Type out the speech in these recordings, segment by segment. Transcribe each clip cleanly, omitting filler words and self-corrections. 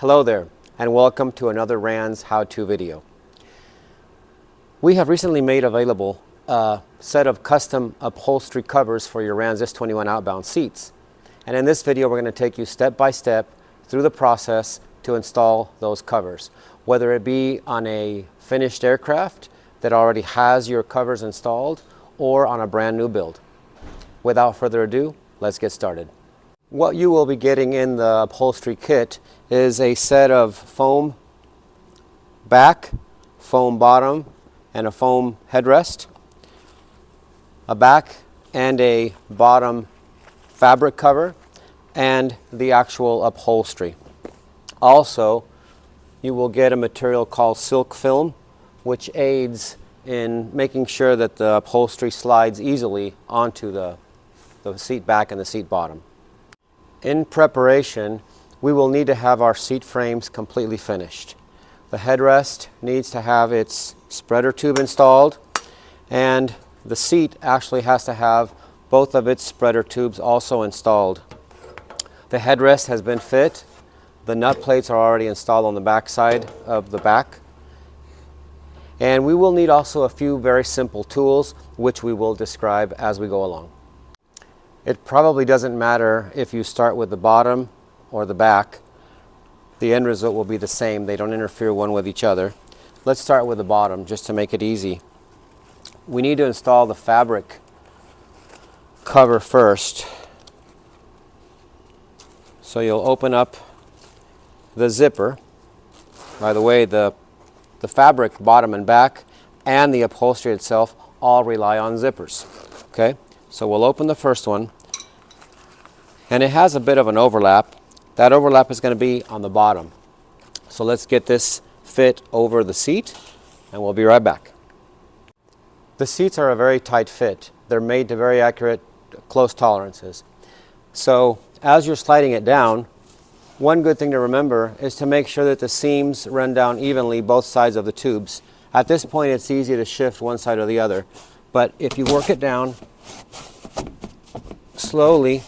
Hello there, and welcome to another Rand's how-to video. We have recently made available a set of custom upholstery covers for your Rand's S21 outbound seats. And in this video, we're going to take you step by step through the process to install those covers, whether it be on a finished aircraft that already has your covers installed or on a brand new build. Without further ado, let's get started. What you will be getting in the upholstery kit is a set of foam back, foam bottom, and a foam headrest, a back and a bottom fabric cover, and the actual upholstery. Also, you will get a material called silk film, which aids in making sure that the upholstery slides easily onto the seat back and the seat bottom. In preparation, we will need to have our seat frames completely finished. The headrest needs to have its spreader tube installed, and the seat actually has to have both of its spreader tubes also installed. The headrest has been fit. The nut plates are already installed on the back side of the back. And we will need also a few very simple tools, which we will describe as we go along. It probably doesn't matter if you start with the bottom or the back. The end result will be the same. They don't interfere one with each other. Let's start with the bottom just to make it easy. We need to install the fabric cover first. So you'll open up the zipper. By the way, the fabric bottom and back and the upholstery itself all rely on zippers. Okay? So we'll open the first one, and it has a bit of an overlap. That overlap is going to be on the bottom. So let's get this fit over the seat, and we'll be right back. The seats are a very tight fit. They're made to very accurate close tolerances. So as you're sliding it down, one good thing to remember is to make sure that the seams run down evenly both sides of the tubes. At this point, it's easy to shift one side or the other, but if you work it down slowly,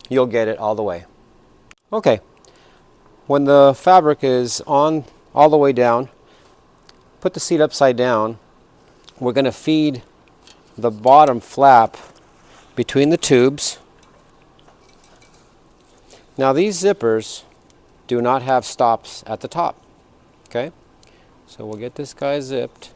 you'll get it all the way. Okay, when the fabric is on all the way down, put the seat upside down. We're going to feed the bottom flap between the tubes. Now these zippers do not have stops at the top. Okay, so we'll get this guy zipped.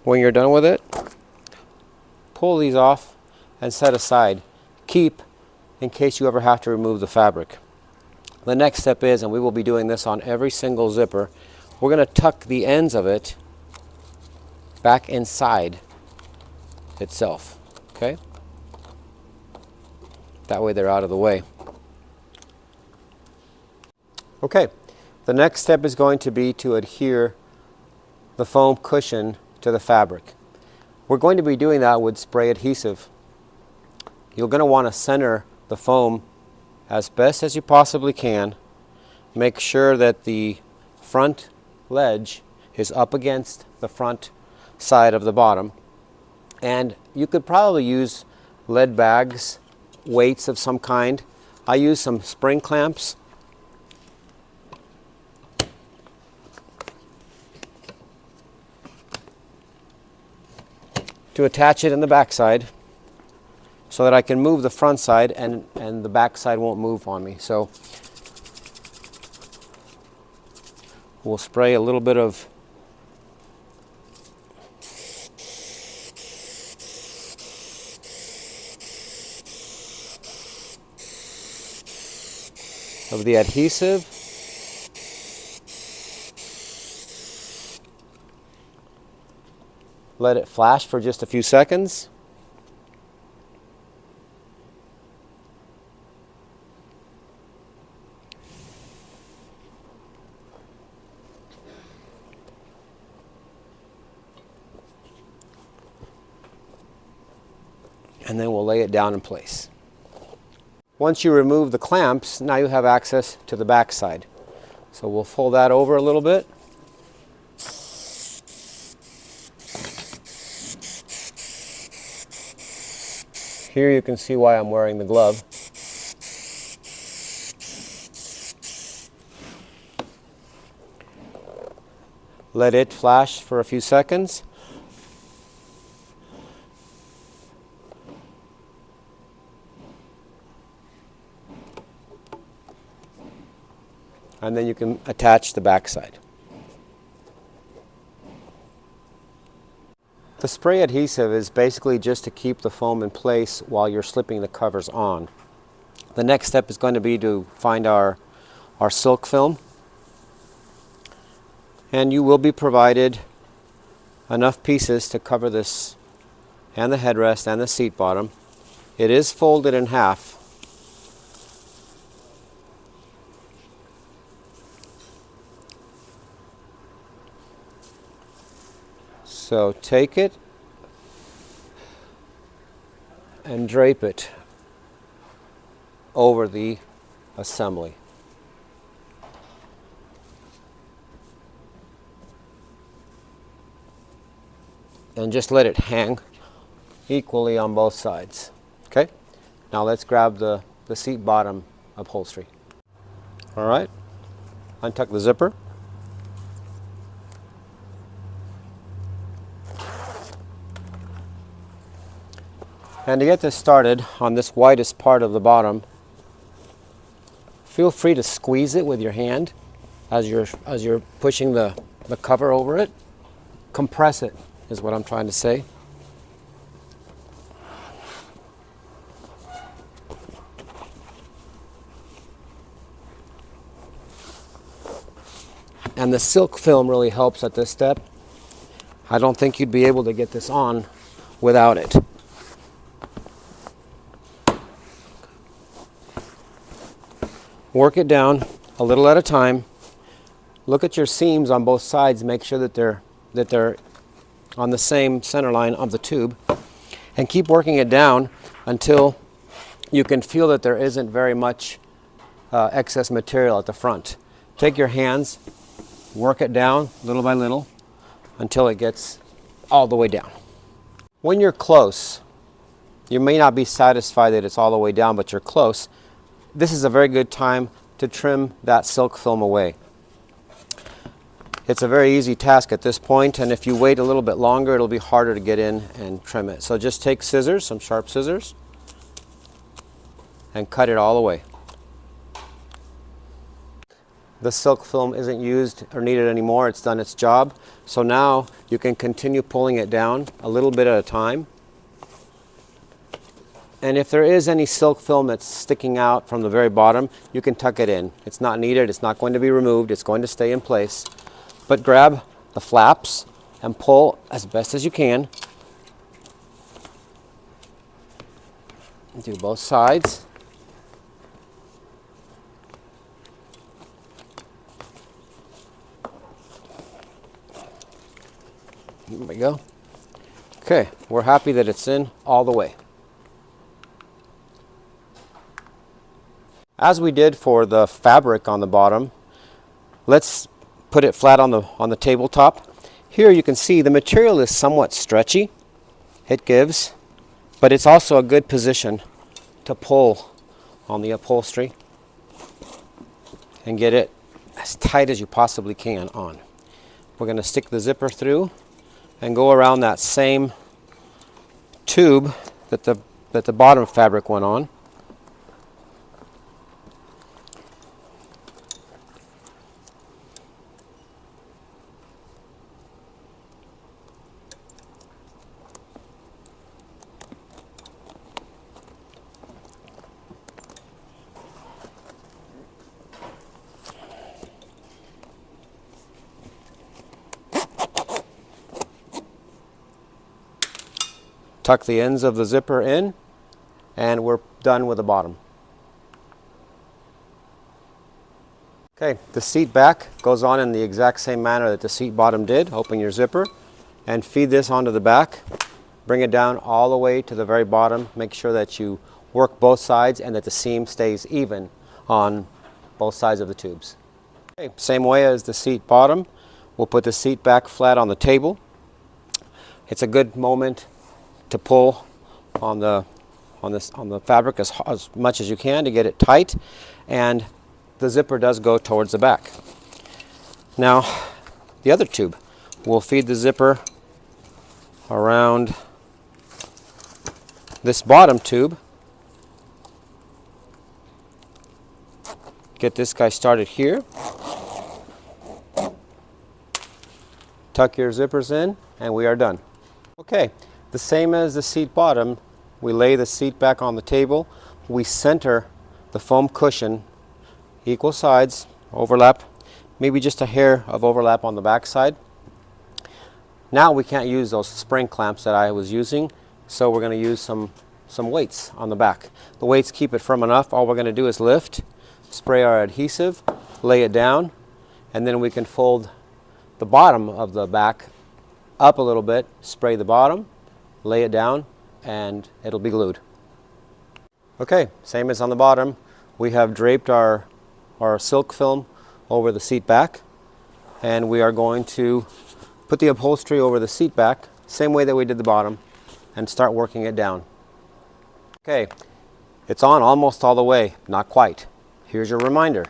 When you're done with it, pull these off and set aside. Keep in case you ever have to remove the fabric. The next step is, and we will be doing this on every single zipper, we're going to tuck the ends of it back inside itself. Okay? That way they're out of the way. Okay, the next step is going to be to adhere the foam cushion to the fabric. We're going to be doing that with spray adhesive. You're going to want to center the foam as best as you possibly can. Make sure that the front ledge is up against the front side of the bottom. And you could probably use lead bags, weights of some kind. I use some spring clamps. To attach it in the back side so that I can move the front side and the back side won't move on me. So we'll spray a little bit of the adhesive. Let it flash for just a few seconds. And then we'll lay it down in place. Once you remove the clamps, now you have access to the back side. So we'll fold that over a little bit. Here you can see why I'm wearing the glove. Let it flash for a few seconds. And then you can attach the backside. The spray adhesive is basically just to keep the foam in place while you're slipping the covers on. The next step is going to be to find our silk film. And you will be provided enough pieces to cover this and the headrest and the seat bottom. It is folded in half. So take it and drape it over the assembly. And just let it hang equally on both sides. Okay? Now let's grab the seat bottom upholstery. All right, untuck the zipper. And to get this started on this widest part of the bottom, feel free to squeeze it with your hand as you're pushing the cover over it. Compress it is what I'm trying to say. And the silk film really helps at this step. I don't think you'd be able to get this on without it. Work it down a little at a time. Look at your seams on both sides. Make sure that they're on the same center line of the tube, and keep working it down until you can feel that there isn't very much excess material at the front. Take your hands, work it down little by little until it gets all the way down. When you're close, you may not be satisfied that it's all the way down, but you're close. This is a very good time to trim that silk film away. It's a very easy task at this point, and if you wait a little bit longer, it'll be harder to get in and trim it. So just take scissors, some sharp scissors, and cut it all away. The silk film isn't used or needed anymore. It's done its job. So now you can continue pulling it down a little bit at a time. And if there is any silk film that's sticking out from the very bottom, you can tuck it in. It's not needed. It's not going to be removed. It's going to stay in place. But grab the flaps and pull as best as you can. Do both sides. There we go. Okay, we're happy that it's in all the way. As we did for the fabric on the bottom, let's put it flat on the tabletop. Here you can see the material is somewhat stretchy. It gives, but it's also a good position to pull on the upholstery and get it as tight as you possibly can on. We're going to stick the zipper through and go around that same tube that the bottom fabric went on. Tuck the ends of the zipper in, and we're done with the bottom. Okay, the seat back goes on in the exact same manner that the seat bottom did. Open your zipper and feed this onto the back. Bring it down all the way to the very bottom. Make sure that you work both sides and that the seam stays even on both sides of the tubes. Okay, same way as the seat bottom, we'll put the seat back flat on the table. It's a good moment to pull on the on the fabric as much as you can to get it tight, and the zipper does go towards the back. Now, the other tube, we'll feed the zipper around this bottom tube. Get this guy started here. Tuck your zippers in, and we are done. Okay, the same as the seat bottom, we lay the seat back on the table. We center the foam cushion, equal sides, overlap, maybe just a hair of overlap on the back side. Now we can't use those spring clamps that I was using, so we're going to use some weights on the back. The weights keep it firm enough. All we're going to do is lift, spray our adhesive, lay it down, and then we can fold the bottom of the back up a little bit, spray the bottom, lay it down, and it'll be glued. Okay, same as on the bottom. We have draped our silk film over the seat back, and we are going to put the upholstery over the seat back, same way that we did the bottom, and start working it down. Okay, it's on almost all the way, not quite. Here's your reminder.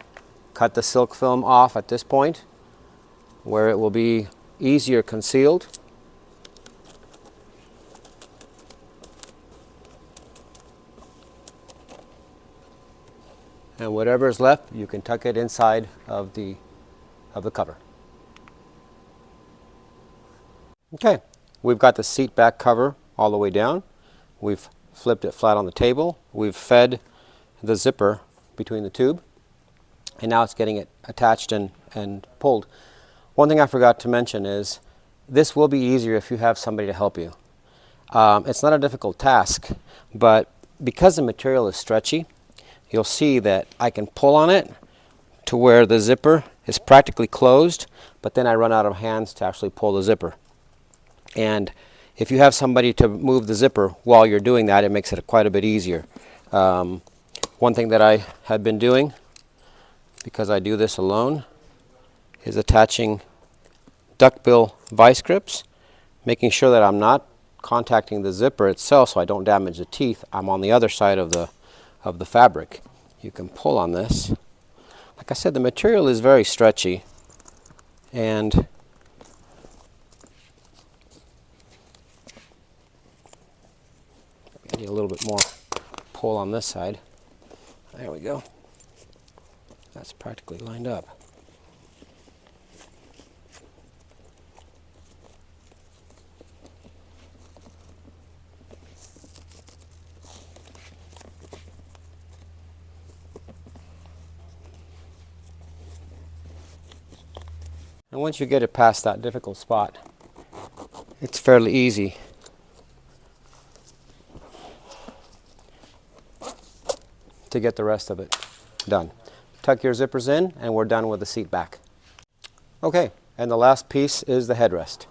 Cut the silk film off at this point, where it will be easier concealed. And whatever is left, you can tuck it inside of the cover. Okay, we've got the seat back cover all the way down. We've flipped it flat on the table. We've fed the zipper between the tube, and now it's getting it attached and pulled. One thing I forgot to mention is this will be easier if you have somebody to help you. It's not a difficult task, but because the material is stretchy, you'll see that I can pull on it to where the zipper is practically closed, but then I run out of hands to actually pull the zipper. And if you have somebody to move the zipper while you're doing that, it makes it quite a bit easier. One thing that I have been doing, because I do this alone, is attaching duckbill vice grips, making sure that I'm not contacting the zipper itself so I don't damage the teeth. I'm on the other side of the fabric. You can pull on this. Like I said, the material is very stretchy, and I need a little bit more pull on this side. There we go. That's practically lined up. And once you get it past that difficult spot, it's fairly easy to get the rest of it done. Tuck your zippers in, and we're done with the seat back. Okay, and the last piece is the headrest.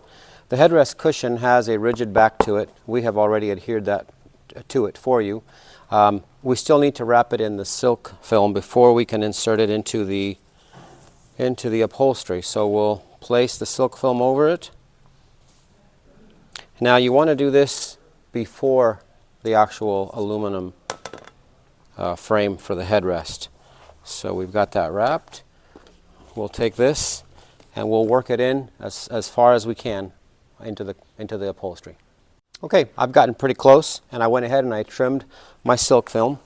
The headrest cushion has a rigid back to it. We have already adhered that to it for you. We still need to wrap it in the silk film before we can insert it into the upholstery. So we'll place the silk film over it. Now you want to do this before the actual aluminum frame for the headrest. So we've got that wrapped. We'll take this and we'll work it in as far as we can into the upholstery. Okay, I've gotten pretty close, and I went ahead and I trimmed my silk film.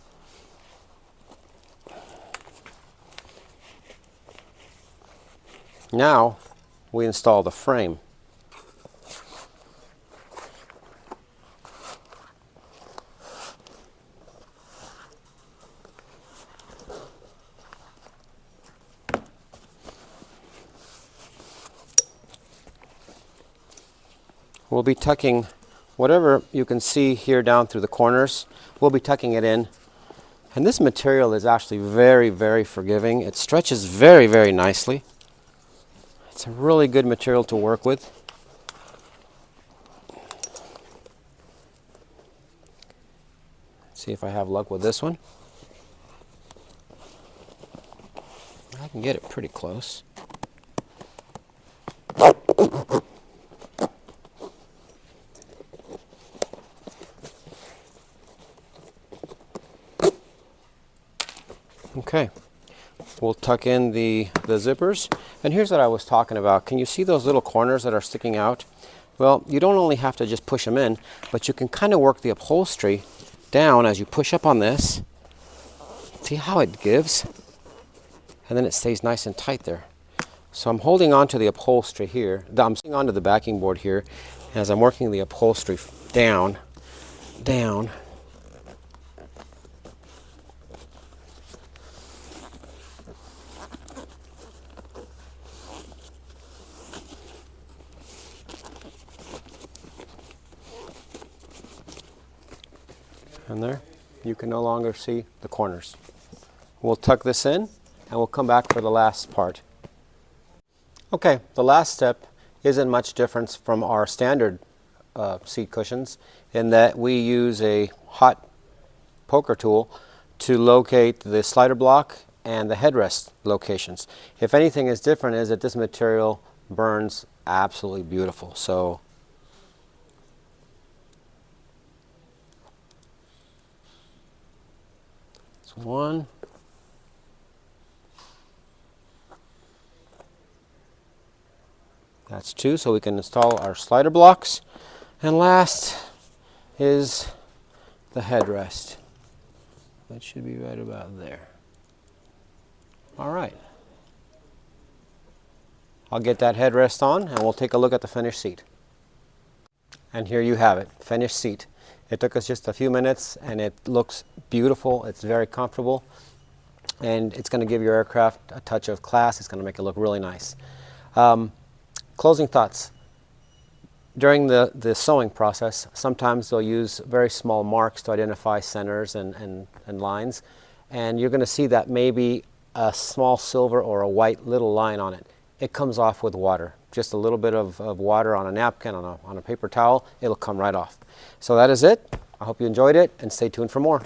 Now we install the frame. We'll be tucking whatever you can see here down through the corners. We'll be tucking it in. And this material is actually very, very forgiving. It stretches very, very nicely. It's a really good material to work with. Let's see if I have luck with this one. I can get it pretty close. Okay, we'll tuck in the zippers. And here's what I was talking about. Can you see those little corners that are sticking out? Well, you don't only have to just push them in, but you can kind of work the upholstery down as you push up on this. See how it gives? And then it stays nice and tight there. So I'm holding on to the upholstery here. I'm holding on to the backing board here as I'm working the upholstery down. And there, you can no longer see the corners. We'll tuck this in and we'll come back for the last part. Okay, the last step isn't much different from our standard seat cushions in that we use a hot poker tool to locate the slider block and the headrest locations. If anything is different is that this material burns absolutely beautiful. So it's one. That's two, so we can install our slider blocks. And last is the headrest. That should be right about there. All right. I'll get that headrest on and we'll take a look at the finished seat. And here you have it, finished seat. It took us just a few minutes and it looks beautiful. It's very comfortable and it's going to give your aircraft a touch of class. It's going to make it look really nice. Closing thoughts. During the sewing process, sometimes they'll use very small marks to identify centers and lines. And you're going to see that maybe a small silver or a white little line on it. It comes off with water. Just a little bit of water on a napkin, on a paper towel, it'll come right off. So that is it. I hope you enjoyed it and stay tuned for more.